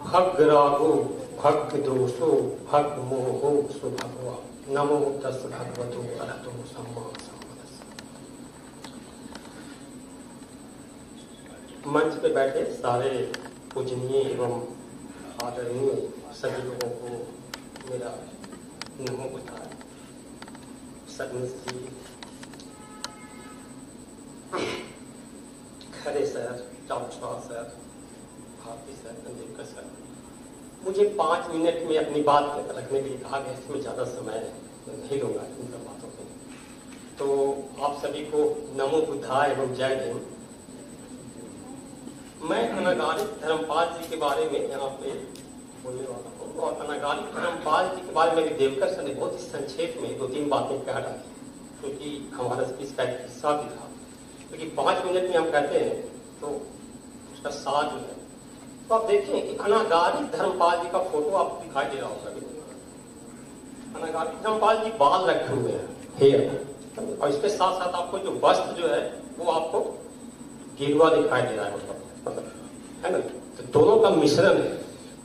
भग रागो भग दोषो भग मोहो सुभगवा नमो तस् भगवतो अरहतो सम्मा सम्बुद्धस्स। मंच पे बैठे सारे पूजनीय एवं आदरणीय सभी लोगों को मेरा नमो बुद्धाय। सगनीश जी, खरे सर, चाउचवा sir, Bharti sir, Kandevkar sir, मुझे 5 मिनट में अपनी बात रखने के लिए कहा गया, इसमें ज्यादा समय नहीं लूंगा इन सब बातों पे। तो आप सभी को नमो बुद्धाय एवं जय हिंद। मैं अनागारिक धर्मपाल जी के बारे में यहाँ पे बोलने वाला हूँ, और अनागारिक धर्मपाल जी के बारे में देवकर सर ने बहुत ही संक्षेप में 2-3 बातें कह डाली, क्योंकि हमारा स्पीच का एक हिस्सा भी था। क्योंकि 5 मिनट में हम कहते हैं तो उसका साथ जो है, तो आप देखें कि अनागारिक धर्मपाल जी का फोटो आपको दिखाई दे रहा होगा। अनागारिक धर्मपाल जी बाल रखे हुए हैं, हेयर, और इसके साथ साथ आपको जो वस्त्र जो है वो आपको गेरुआ दिखाई दे रहा है, मतलब है ना। तो दोनों का मिश्रण है।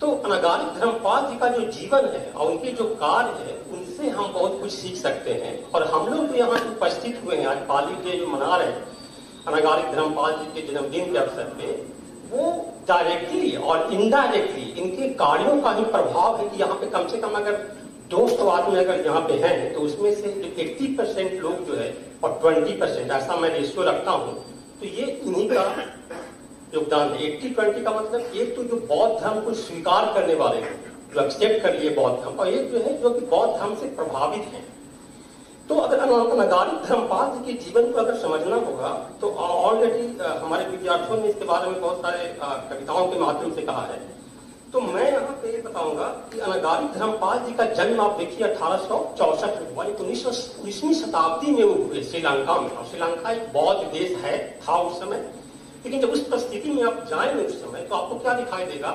तो अनागारिक धर्मपाल जी का जो जीवन है और उनके जो कार्य है, उनसे हम बहुत कुछ सीख सकते हैं। और हम लोग तो यहाँ उपस्थित हुए हैं, आज पाली डे जो मना रहे हैं अनागारिक धर्मपाल जी के जन्मदिन के अवसर पे, वो डायरेक्टली और इनडायरेक्टली इनके कार्यों का ही प्रभाव है कि यहाँ पे कम से कम अगर 200 आदमी अगर यहाँ पे हैं, तो उसमें से 80% लोग जो है और 20%, ऐसा मैं रेशियो रखता हूँ, तो ये इन्हीं का योगदान है। 80-20 का मतलब एक तो जो बौद्ध धर्म को स्वीकार करने वाले हैं, जो एक्सेप्ट कर लिए बौद्ध धर्म, और एक जो है जो कि बौद्ध धर्म से प्रभावित है। तो अगर अनागारिक धर्मपाल जी के जीवन को अगर समझना होगा, तो ऑलरेडी हमारे विद्यार्थियों ने इसके बारे में बहुत सारे कविताओं के माध्यम से कहा है। तो मैं यहाँ पे ये बताऊंगा कि अनागारिक धर्मपाल जी का जन्म आप देखिए 1864 में हुआ। 19वीं शताब्दी में वो हुए श्रीलंका में, और श्रीलंका एक बौद्ध देश है था उस समय। लेकिन जब उस परिस्थिति में आप जाएंगे उस समय, तो आपको क्या दिखाई देगा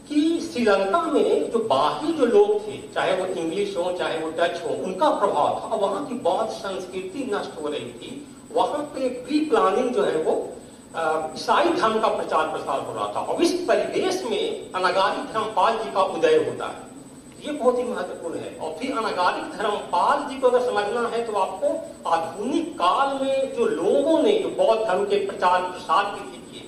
कि श्रीलंका में जो बाकी जो लोग थे, चाहे वो इंग्लिश हो चाहे वो डच हो, उनका प्रभाव था। वहां की बौद्ध संस्कृति नष्ट हो रही थी। वहां पे प्री प्लानिंग जो है वो ईसाई धर्म का प्रचार प्रसार हो रहा था, और इस परिवेश में अनागारिक धर्मपाल जी का उदय होता है। ये बहुत ही महत्वपूर्ण है। और फिर अनागारिक धर्मपाल जी को अगर समझना है, तो आपको आधुनिक काल में जो लोगों ने जो बौद्ध धर्म के प्रचार प्रसार के लिए किए,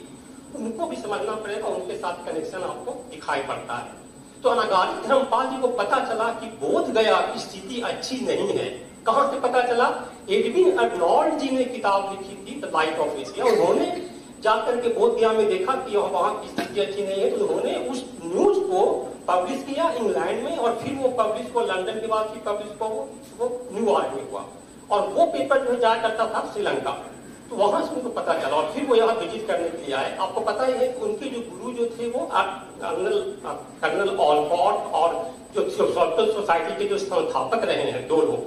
उनको भी समझना पड़ेगा, उनके साथ कनेक्शन आपको दिखाई पड़ता है। तो अनागारिक धर्मपाल जी को पता चला कि बोध गया की स्थिति अच्छी नहीं है। कहां से पता चला? एडविन अर्नोल्ड जी ने किताब लिखी थी द लाइट ऑफ एशिया। उन्होंने जाकर के बोध गया में देखा कि वहां की स्थिति अच्छी नहीं है, तो उन्होंने उस न्यूज को पब्लिश किया इंग्लैंड में, और फिर वो पब्लिश को लंदन के बाद फिर पब्लिश को वो न्यूयॉर्क में हुआ, और वो पेपर जो है जाया करता था श्रीलंका। तो वहां से उनको पता चला, और फिर वो यहाँ विजिट करने के लिए आए। आपको पता ही है कि उनके जो गुरु जो थे वो कर्नल ऑलकॉट, और जो थियोसॉफिकल सोसाइटी के जो संस्थापक रहे हैं 2 लोग।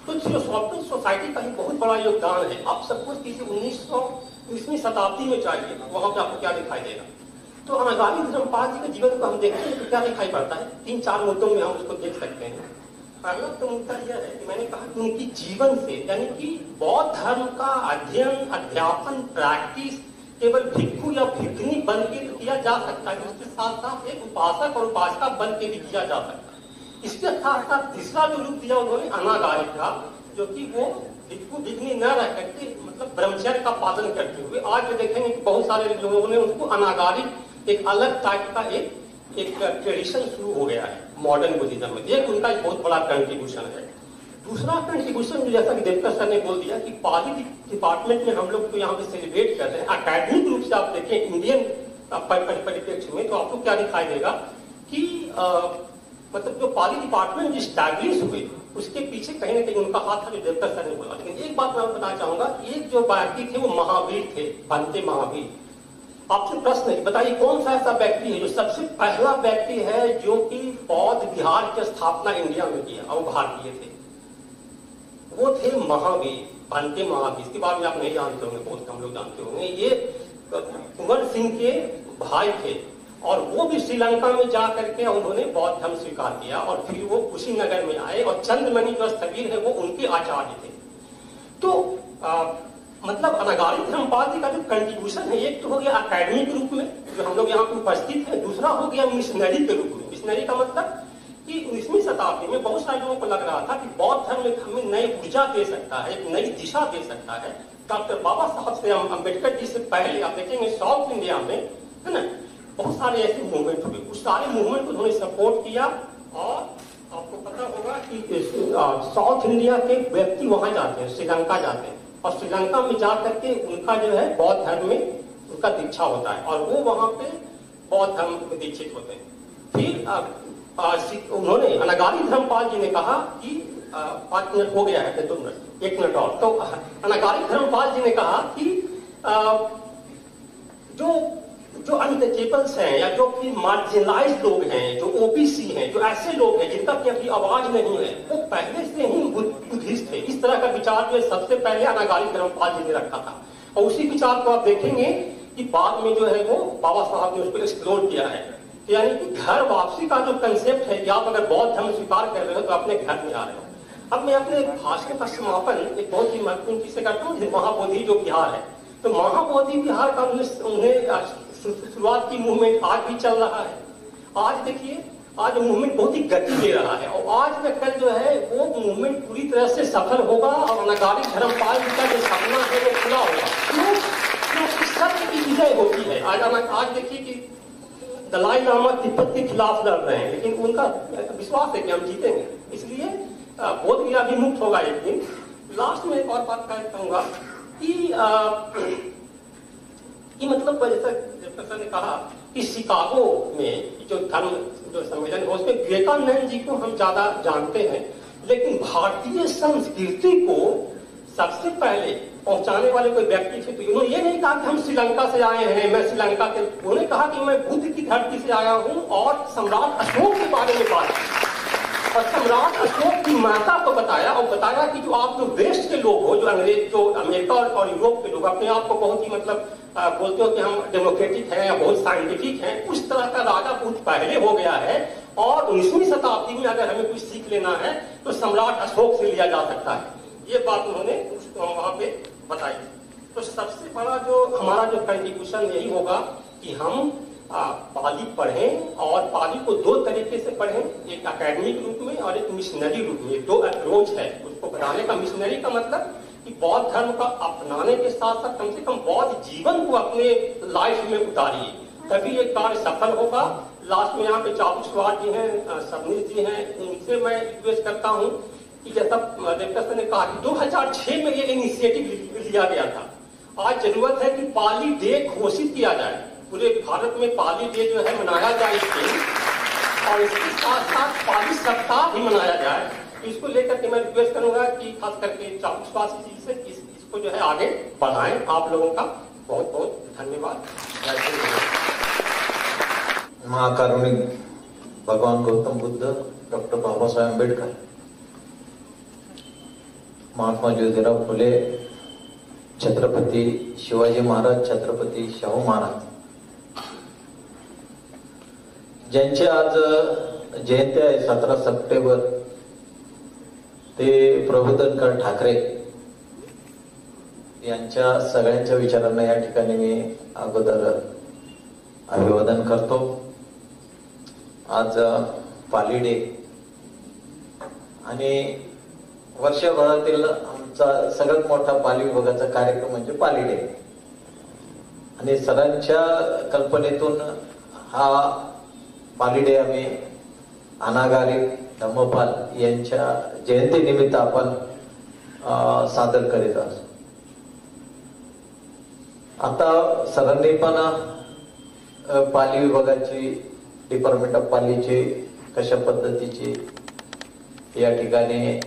तो थियोसॉफिकल सोसाइटी का ही बहुत बड़ा योगदान है। आप सपोज कीजिए 19वीं शताब्दी में चाहिए, वहां पे आपको क्या दिखाई देगा? तो अनागारिक धर्मपाल जी के जीवन को हम देखते हैं तो क्या दिखाई पड़ता है? 3-4 मुद्दों में हम उसको देख सकते हैं। पहला तो मुद्दा यह है कि मैंने कहा कि उनकी जीवन से, यानी कि बौद्ध धर्म का अध्ययन, अध्यापन, प्रैक्टिस केवल भिक्षु या भिक्षुनी बन के किया जा सकता है, उसके साथ साथ एक उपासक और उपासिका बन के भी किया जा सकता है। इसके साथ साथ तीसरा जो रूप दिया उन्होंने अनागारिक का, जो कि वो भिक्षु भिक्षुनी न रह करके मतलब ब्रह्मचर्य का पालन करते हुए, आज जो देखेंगे कि बहुत सारे लोगों ने उसको अनागारिक एक अलग टाइप का एक ट्रेडिशन शुरू हो गया है मॉडर्न बुद्धिज्म में। एक उनका एक बहुत बड़ा कंट्रीब्यूशन है। दूसरा कंट्रीब्यूशन जैसा कि देवकर सर ने बोल दिया कि पाली डिपार्टमेंट में हम लोग तो यहाँ पे सेलिब्रेट कर रहे हैं। अकेडमिक रूप से आप देखें इंडियन परिप्रेक्ष्य में, तो आपको क्या दिखाई देगा कि मतलब जो पाली डिपार्टमेंट जो स्टैब्लिश हुए, उसके पीछे कहीं ना कहीं उनका हाथ था, जो देवकर सर ने बोला। लेकिन एक बात मैं बताना चाहूंगा, एक जो व्यक्ति थे वो महावीर थे, बनते महावीर। आपसे प्रश्न है, बताइए कौन सा ऐसा व्यक्ति है जो सबसे पहला व्यक्ति है जो कि बौद्ध विहार की स्थापना इंडिया में किया, और वो भारतीय थे? वो थे महावीर, बनते महावीर। इसके बारे में आप नहीं जानते होंगे, बहुत कम लोग जानते होंगे। ये कुंवर सिंह के भाई थे, और वो भी श्रीलंका में जा करके उन्होंने बौद्ध धर्म स्वीकार किया, और फिर वो कुशीनगर में आए, और चंद्रमणि जो स्थवीर है वो उनके आचार्य थे। तो मतलब अनागारी धर्मपाल जी का जो कंट्रीब्यूशन है, एक तो हो गया अकेडमी के रूप में जो हम लोग यहाँ पे उपस्थित हैं, दूसरा हो गया मिशनरी के रूप में। मिशनरी का मतलब कि 19वीं शताब्दी में बहुत सारे लोगों को लग रहा था कि बौद्ध धर्म एक हमें नई ऊर्जा दे सकता है, एक नई दिशा दे सकता है। डॉक्टर बाबा साहब से अम्बेडकर जी से पहले आप देखेंगे साउथ इंडिया में, है ना, बहुत सारे ऐसे मूवमेंट हुए, उस सारे मूवमेंट को उन्होंने सपोर्ट किया। और आपको पता होगा कि साउथ इंडिया के व्यक्ति वहां जाते हैं, श्रीलंका जाते हैं, और श्रीलंका में जा करके उनका जो है बौद्ध धर्म में उनका दीक्षा होता है, और वो वहां पे बौद्ध धर्म में दीक्षित होते हैं। फिर उन्होंने अनागारी धर्मपाल जी ने कहा कि 5 मिनट हो गया है, 2 मिनट, 1 मिनट और। तो अनागारी धर्मपाल जी ने कहा कि जो अनटचेबल्स हैं या जो कि मार्जिनलाइज्ड लोग हैं, जो ओबीसी हैं, जो ऐसे लोग हैं जिनका की अभी आवाज नहीं है, वो पहले से ही बुद्धिस्ट थे। इस तरह का विचार जो है सबसे पहले अनागारी धर्मपाल जी ने रखा था, और उसी विचार को आप देखेंगे कि बाद में जो है वो बाबा साहब ने उसको एक्सप्लोर किया है। यानी कि घर वापसी का जो कंसेप्ट है कि आप अगर बौद्ध धर्म स्वीकार कर रहे हो तो अपने घर में आ रहे हो। अब मैं अपने भाषण का समापन एक बहुत ही महत्वपूर्ण चीज से करता हूँ, महाबोधि जो बिहार है। तो महाबोधि बिहार का उन्हें शुरुआत की मूवमेंट आज भी चल रहा है। आज देखिए, आज मूवमेंट बहुत ही गति ले रहा है, और आज में कल जो है वो मूवमेंट पूरी तरह से सफल होगा, और अनागारी धर्मपाल जी का जो सपना है वो पूरा होगा, क्योंकि सत्य की विजय होती है। आज देखिए कि दलाई लामा तिब्बत के खिलाफ लड़ रहे हैं, लेकिन उनका विश्वास है कि हम जीतेंगे, इसलिए बोध गया भी मुक्त होगा एक दिन। लास्ट में एक और बात कहूंगा कि मतलब जैसा प्रोफेसर ने कहा कि शिकागो में जो धर्म जो सम्मेलन है उसमें विवेकानंद जी को हम ज्यादा जानते हैं, लेकिन भारतीय संस्कृति को सबसे पहले पहुंचाने वाले कोई व्यक्ति थे। तो उन्होंने ये नहीं कहा कि हम श्रीलंका से आए हैं, मैं श्रीलंका के, उन्होंने कहा कि मैं बुद्ध की धरती से आया हूं, और सम्राट अशोक के बारे में बात की, और सम्राट अशोक की माता को बताया, और बताया कि जो आप जो वेस्ट के लोग हो, जो अंग्रेज, जो अमेरिका और यूरोप के लोग अपने आप को बहुत ही मतलब बोलते हो कि हम डेमोक्रेटिक हैं या बहुत साइंटिफिक हैं, उस तरह का राजा बहुत पहले हो गया है, और 19वीं शताब्दी में अगर हमें कुछ सीख लेना है तो सम्राट अशोक से लिया जा सकता है। ये बात उन्होंने वहां पे बताई। तो सबसे बड़ा जो हमारा जो कंट्रीब्यूशन यही होगा कि हम पाली पढ़ें, और पाली को 2 तरीके से पढ़ें, एक अकेडमिक रूप में और एक मिशनरी रूप में। 2 अप्रोच है उसको बनाने का। मिशनरी का मतलब कि बौद्ध धर्म का अपनाने के साथ साथ कम से कम बौद्ध जीवन को अपने लाइफ में उतारिए, तभी ये कार्य सफल होगा। लास्ट में यहाँ पे चाबुकस्वार जी हैं, सबनीस जी हैं, उनसे मैं रिक्वेस्ट करता हूँ कि जैसा देवता ने कहा कि 2006 में ये इनिशिएटिव लिया गया था। आज जरूरत है कि पाली डे घोषित किया जाए, पूरे भारत में पाली डे जो है मनाया जाए इसके, और इसके साथ साथ पाली सप्ताह भी मनाया जाए। इसको लेकर के मैं रिक्वेस्ट करूंगा कि खास करके चाबुकस्वार जी से इसको जो है आगे बढ़ाएं। आप लोगों का बहुत बहुत धन्यवाद। महाकारुणिक भगवान गौतम बुद्ध, डॉक्टर बाबा साहेब अम्बेडकर, महात्मा ज्योतिराव फुले, छत्रपती शिवाजी महाराज, छत्रपती शाहू महाराज, ज्यांची आज जयंती आहे 17 सप्टेंबर, ते प्रबोधनकर ठाकरे यांच्या सगळ्यांच्या विचारांना या ठिकाणी मी अगोदर अभिवादन करतो। आज पाली डे, आणि वर्षभरातील आमचा सगळ्यात मोठा पाली विभागाचा कार्यक्रम म्हणजे पाली डे, आणि सरांच्या कल्पनेतून हा पाली डे आम्ही अनागारी धम्मपाल यांच्या जयंती निमित्त आपण सादर करीत आहोत। आता सरांनी पण पाली विभागाची, डिपार्टमेंट ऑफ पालीची कशा पद्धतीची या ठिकाणी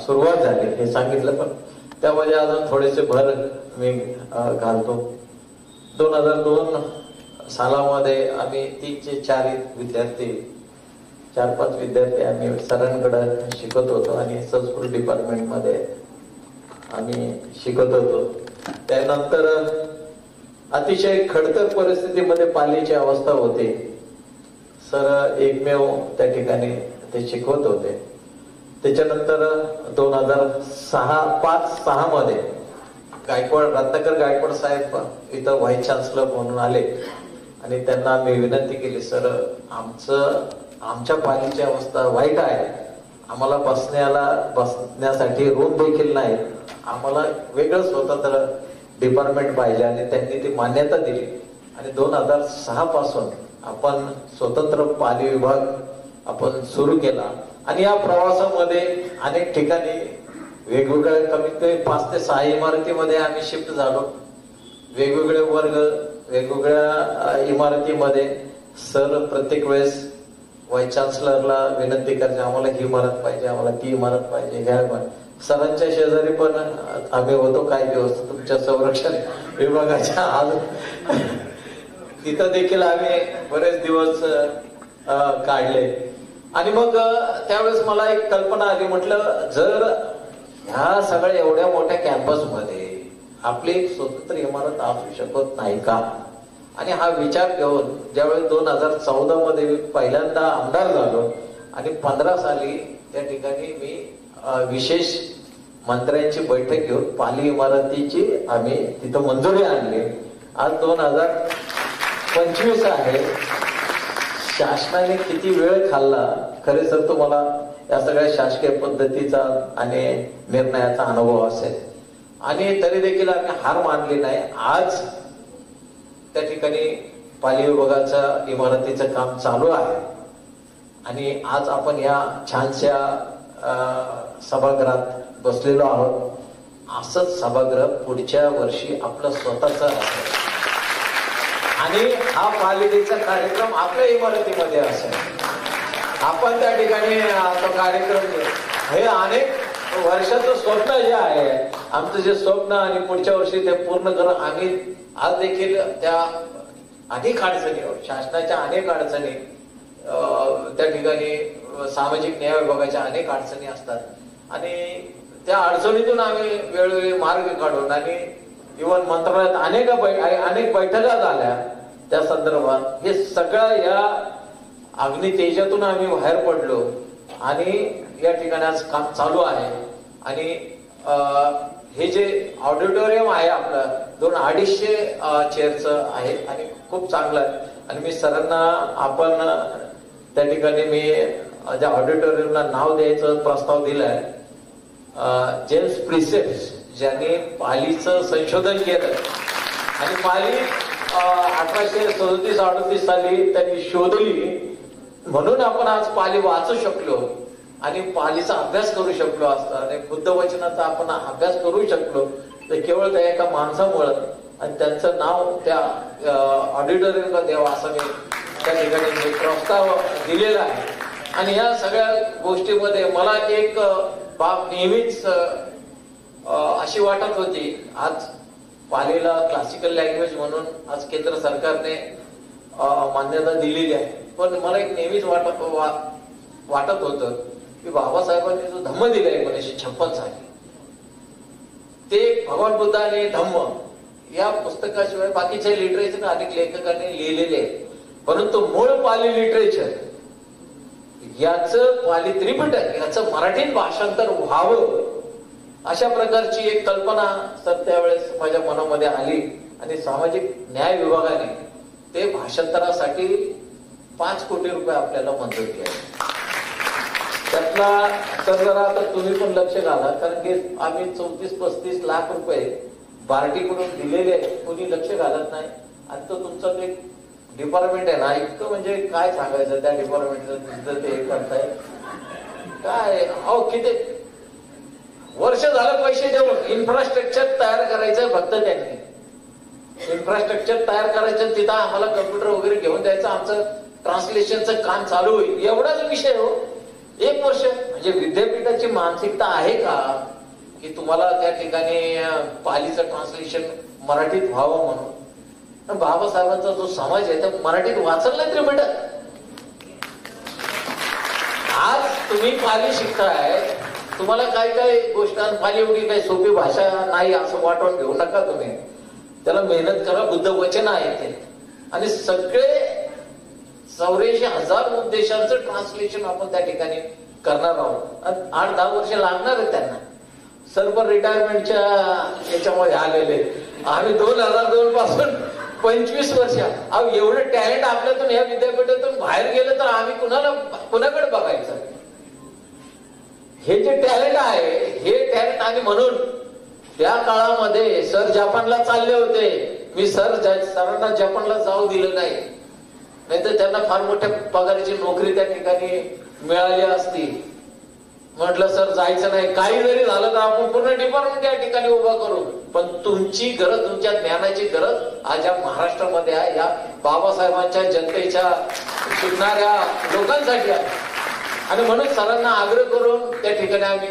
सुरुवात झाली हे सांगितलं, पण त्यामध्ये अजून थोडेसे भर मी घालतो। 2002 सालामध्ये आम्ही 3 ते 4 विद्यार्थी, 4-5 विद्यार्थी आम्ही सरांकडे शिकत होतो, आणि संस्कृत डिपार्टमेंट मध्ये आम्ही शिकत होतो। त्यानंतर अतिशय खडतर परिस्थितीमध्ये पालीची अवस्था होती। सर एकमेव त्या ठिकाणी ते शिकवत होते। त्याच्यानंतर 2005-6 मध्ये गायकवाड रत्नाकर गायकवाड साहेब इथं व्हाईस चान्सलर म्हणून आले आणि त्यांना मी विनंती केली, सर आमच्या पालीची अवस्था वाईट आहे, आम्हाला बसण्यासाठी रूम देखील नाही, आम्हाला वेगळं स्वतंत्र डिपार्टमेंट पाहिजे. आणि त्यांनी ती मान्यता दिली आणि 2006 पासून आपण स्वतंत्र पाली विभाग आपण सुरू केला. आणि या प्रवासामध्ये अनेक ठिकाणी वेगवेगळ्या कमीत कमी 5 ते 6 इमारतीमध्ये आम्ही शिफ्ट झालो. वेगवेगळे वर्ग वेगवेगळ्या इमारतीमध्ये. सर प्रत्येक वेळेस व्हाईस चान्सलरला विनंती करायची, आम्हाला ही इमारत पाहिजे, आम्हाला ती इमारत पाहिजे. ह्या सरांच्या शेजारी पण आम्ही होतो काही दिवस तुमच्या संरक्षण विभागाच्या आज तिथं देखील आम्ही बरेच दिवस काढले. आणि मग त्यावेळेस मला एक कल्पना आली, म्हटलं जर ह्या सगळ्या एवढ्या मोठ्या कॅम्पसमध्ये आपली एक स्वतंत्र इमारत असू शकत नाही का. आणि हा विचार घेऊन ज्यावेळेस 2014 मध्ये पहिल्यांदा आमदार झालो आणि 15 साली त्या ठिकाणी मी विशेष मंत्र्यांची बैठक घेऊन पाली इमारतीची आम्ही तिथं मंजुरी आणली. आज 2025 आहे. शासनाने किती वेळ खाल्ला खरे सर तुम्हाला या सगळ्या शासकीय पद्धतीचा आणि निर्णयाचा अनुभव असेल. आणि तरी देखील आम्ही हार मानली नाही. आज त्या ठिकाणी पाली विभागाच्या इमारतीचं काम चालू आहे आणि आज आपण या छानशा सभागृहात बसलेलो आहोत. असंच सभागृह पुढच्या वर्षी आपलं स्वतःच असेल आणि हा पालिकेचा कार्यक्रम आपल्या इमारतीमध्ये असेल. आपण त्या ठिकाणी तो कार्यक्रम हे अनेक वर्षाचं स्वप्न जे आहे आमचं जे स्वप्न आणि पुढच्या वर्षी ते पूर्ण करून आम्ही आज देखील त्या अनेक अडचणी शासनाच्या अनेक अडचणी त्या ठिकाणी सामाजिक न्याय विभागाच्या अनेक अडचणी असतात आणि त्या अडचणीतून आम्ही वेळोवेळी मार्ग काढून आणि इव्हन मंत्रालयात अनेक बैठका झाल्या त्या संदर्भात. हे सगळं या अग्नी तेजातून आम्ही बाहेर पडलो आणि या ठिकाणी आज काम चालू आहे. आणि हे जे ऑडिटोरियम आहे आपलं 200-250 चेअरचं आहे आणि खूप चांगलं आहे. आणि मी सरांना आपण त्या ठिकाणी मी ज्या ऑडिटोरियमला नाव द्यायचं प्रस्ताव दिलाय जेम्स प्रिसेप्स ज्यांनी पालीचं संशोधन केलं आणि पाली 1837-38 साली त्यांनी शोधली म्हणून आपण आज पाली वाचू शकलो आणि पालीचा अभ्यास करू शकलो असता आणि बुद्ध वचनाचा आपण अभ्यास करू शकलो तर केवळ त्या एका माणसामुळं. आणि त्यांचं नाव त्या ऑडिटोरियमला द्यावं असं मी त्या ठिकाणी प्रस्ताव दिलेला आहे. आणि या सगळ्या गोष्टीमध्ये मला एक बाब नेहमीच अशी वाटत होती. आज पालीला क्लासिकल लँग्वेज म्हणून आज केंद्र सरकारने मान्यता दिलेली आहे. पण मला एक नेहमीच वाटत होतं की बाबासाहेबांनी जो धम्म दिलाय 1956 साली ते भगवान बुद्धाने धम्म या पुस्तकाशिवाय बाकीच्या लिटरेचर अनेक लेखकांनी लिहिलेले आहे. परंतु मूळ पाली लिटरेचर याचं पाली त्रिपिटक याचं मराठीत भाषांतर व्हावं अशा प्रकारची एक कल्पना सर त्यावेळेस माझ्या मनामध्ये आली आणि सामाजिक न्याय विभागाने ते भाषांतरासाठी 5 कोटी रुपये आपल्याला मंजूर केले. त्यातला तर जरा आता तुम्ही पण लक्ष घाला कारण की आम्ही 34-35 लाख रुपये बार्टीकडून दिलेले कोणी लक्ष घालत नाही. आणि तो तुमचं एक डिपार्टमेंट आहे ना इतकं म्हणजे काय सांगायचं त्या डिपार्टमेंटचं ते करताय काय अहो किती वर्ष झालं पैसे देऊन इन्फ्रास्ट्रक्चर तयार करायचं फक्त त्यांनी इन्फ्रास्ट्रक्चर तयार करायचं तिथं आम्हाला कम्प्युटर वगैरे घेऊन द्यायचं आमचं ट्रान्सलेशनचं काम चालू होईल एवढाच विषय हो. 1 वर्ष म्हणजे विद्यापीठाची मानसिकता आहे का की तुम्हाला त्या ठिकाणी पालीचं ट्रान्सलेशन मराठीत व्हावं म्हणून. बाबासाहेबांचा जो समाज आहे तो मराठीत वाचल नाही तरी भेटत. आज तुम्ही पाली शिकताय तुम्हाला काय काय गोष्ट पाली एवढी काही सोपी भाषा नाही असं वाटून घेऊ नका. तुम्ही त्याला मेहनत करा. बुद्ध वचन आहे ते आणि सगळे 84,000 उपदेशांचं ट्रान्सलेशन आपण त्या ठिकाणी करणार आहोत. 8-10 वर्ष लागणार आहेत त्यांना सर्व रिटायरमेंटच्या याच्यामध्ये आलेले. आम्ही 2002 पासून 25 वर्ष, अहो एवढं टॅलेंट आपल्यातून या विद्यापीठातून बाहेर गेलं तर आम्ही कुणाकडे बघायचं? हे जे टॅलेंट आहे हे टॅलेंट, आणि म्हणून त्या काळामध्ये सर जपानला चालले होते. मी सरांना जपानला जाऊ दिलं नाही, नाहीतर त्यांना फार मोठ्या पगाराची नोकरी त्या ठिकाणी मिळाली असती. म्हटलं सर जायचं नाही, काही जरी झालं तर आपण पूर्ण डिपार्टमेंट या ठिकाणी उभा करू, पण तुमची गरज, तुमच्या ज्ञानाची गरज आज या महाराष्ट्रामध्ये आहे, या बाबासाहेबांच्या जनतेच्या शिकणाऱ्या लोकांसाठी आहे. आणि म्हणून सरांना आग्रह करून त्या ठिकाणी आम्ही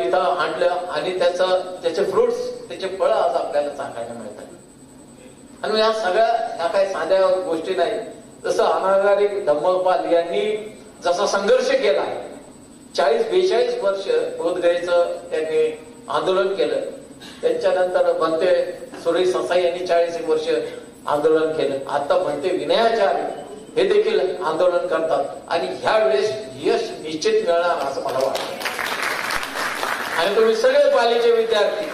इथं आणलं, आणि त्याचे फ्रुट्स, त्याचे फळं आज आपल्याला चाखायला मिळतात. आणि या सगळ्या ह्या काही साध्या गोष्टी नाही. जसं अनागारिक धम्मपाल यांनी जसा संघर्ष केला, 40-42 वर्ष बोधगयेचं त्यांनी आंदोलन केलं. त्यांच्यानंतर भंते सुरेश ससाई यांनी 40 वर्ष आंदोलन केलं. आता भंते विनयाचार्य हे देखील आंदोलन करतात, आणि ह्या वेळेस यश निश्चित मिळणार असं मला वाटतं. आणि तुम्ही सगळे पालीचे विद्यार्थी,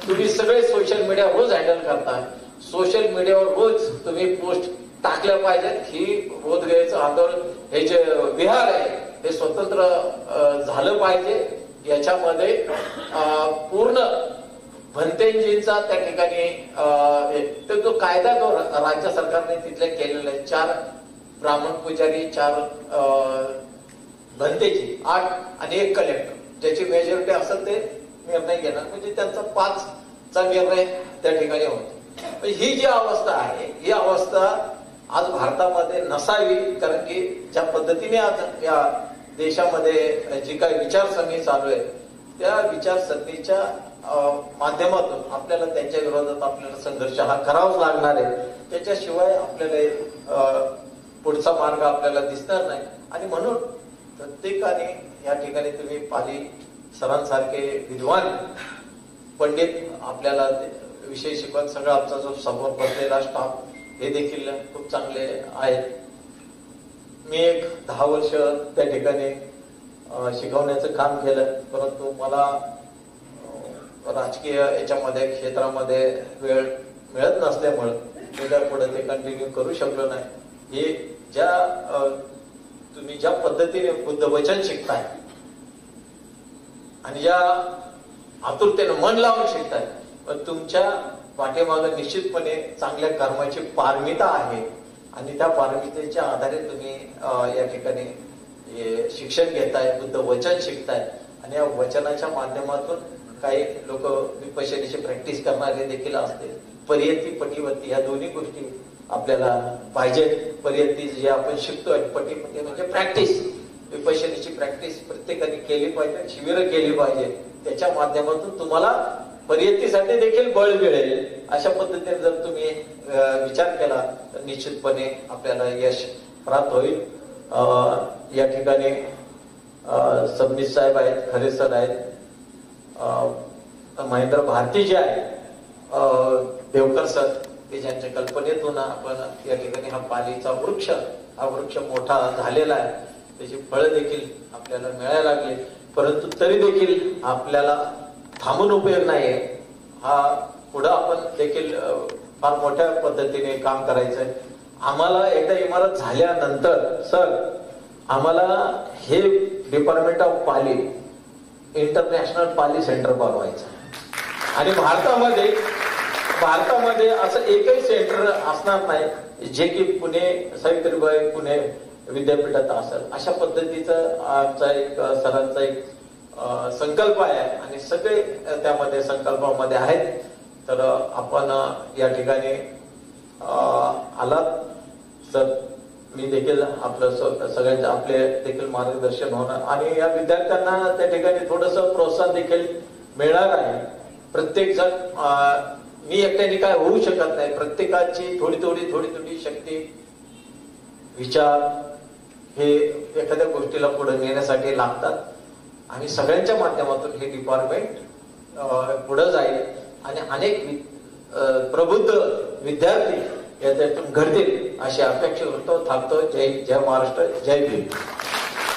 तुम्ही सगळे सोशल मीडिया रोज हँडल करताय. सोशल मीडियावर रोज तुम्ही पोस्ट टाकल्या पाहिजेत की बोधगयेचं आंदोलन, हे जे विहार आहे हे स्वतंत्र झालं पाहिजे. याच्यामध्ये पूर्ण भंतेजींचा त्या ठिकाणी तो कायदा जो राज्य सरकारने तिथले केलेला आहे, 4 ब्राह्मण पुजारी, 4 भंतेजी, 8 आणि 1 कलेक्टर, ज्याची मेजॉरिटी असेल ते निर्णय घेणार, म्हणजे त्यांचा 5चा निर्णय त्या ठिकाणी होतो. ही जी अवस्था आहे, ही अवस्था आज भारतामध्ये नसावी, कारण की ज्या पद्धतीने आज या देशामध्ये जी काही विचारसरणी चालू आहे, त्या विचारसरणीच्या माध्यमातून आपल्याला त्यांच्या विरोधात आपल्याला संघर्ष हा करावाच लागणार आहे. त्याच्याशिवाय आपल्याला पुढचा मार्ग आपल्याला दिसणार नाही. आणि म्हणून प्रत्येकाने या ठिकाणी तुम्ही पाली सरांसारखे विद्वान पंडित आपल्याला विषय शिकवत, सगळा आमचा जो समोर बसलेला स्टाफ हे देखील खूप चांगले आहेत. मी एक 10 वर्ष त्या ठिकाणी शिकवण्याचं काम केलं, परंतु मला राजकीय याच्यामध्ये क्षेत्रामध्ये वेळ मिळत नसल्यामुळे मी त्या पुढे ते कंटिन्यू करू शकलो नाही. हे तुम्ही ज्या पद्धतीने बुद्ध वचन शिकताय आणि ज्या आतुरतेने मन लावून शिकताय, तुमच्या पाठीमागे निश्चितपणे चांगल्या कर्माची पारमिता आहे, आणि त्या पारमितेच्या आधारे तुम्ही या ठिकाणी शिक्षण घेताय, बुद्ध वचन शिकताय. आणि या वचनाच्या माध्यमातून काही लोक विपश्यनेची प्रॅक्टिस करणारे देखील असतील. परियती पटीवती या दोन्ही गोष्टी आपल्याला पाहिजेत. परियती जे आपण शिकतोय, पटीपती म्हणजे प्रॅक्टिस, विपश्यनेची प्रॅक्टिस प्रत्येकाने केली पाहिजे, शिबिरं केली पाहिजे. त्याच्या माध्यमातून तुम्हाला परियतीसाठी देखील बळ मिळेल. अशा पद्धतीने जर तुम्ही विचार केला तर निश्चितपणे आपल्याला यश प्राप्त होईल. या ठिकाणी सबनीस साहेब आहेत, खरे सर आहेत, महेंद्र भारती जे आहे, देवकर सर, ते ज्यांच्या कल्पनेतून आपण या ठिकाणी हा पालीचा वृक्ष, हा वृक्ष मोठा झालेला आहे, त्याची फळं देखील आपल्याला मिळायला लागली. परंतु तरी देखील आपल्याला थांबून उपयोग नाहीये. हा पुढे आपण देखील फार मोठ्या पद्धतीने काम करायचंय. आम्हाला एकदा इमारत झाल्यानंतर सर आम्हाला हे department of Pali international Pali centre बनवायचं, आणि भारतामध्ये असं एकही सेंटर असणार नाही जे की पुणे सावित्रीबाई पुणे विद्यापीठात असेल. अशा पद्धतीचं आमचा एक सरांचा एक संकल्प आहे, आणि सगळे त्यामध्ये संकल्पामध्ये आहेत. तर आपण या ठिकाणी आलात तर मी देखील आपलं सगळ्यांचे आपले देखील मार्गदर्शन होणार, आणि या विद्यार्थ्यांना त्या ठिकाणी थोडस प्रोत्साहन देखील मिळणार आहे. प्रत्येक जण मी एकट्याने काय होऊ शकत नाही. प्रत्येकाची थोडी थोडी शक्ती, विचार हे एखाद्या गोष्टीला पुढे नेण्यासाठी लागतात, आणि सगळ्यांच्या माध्यमातून हे डिपार्टमेंट पुढे जाईल, आणि अनेक प्रबुद्ध विद्यार्थी याच्यातून घडतील अशी अपेक्षा करतो. थांबतो. जय महाराष्ट्र, जय भीम.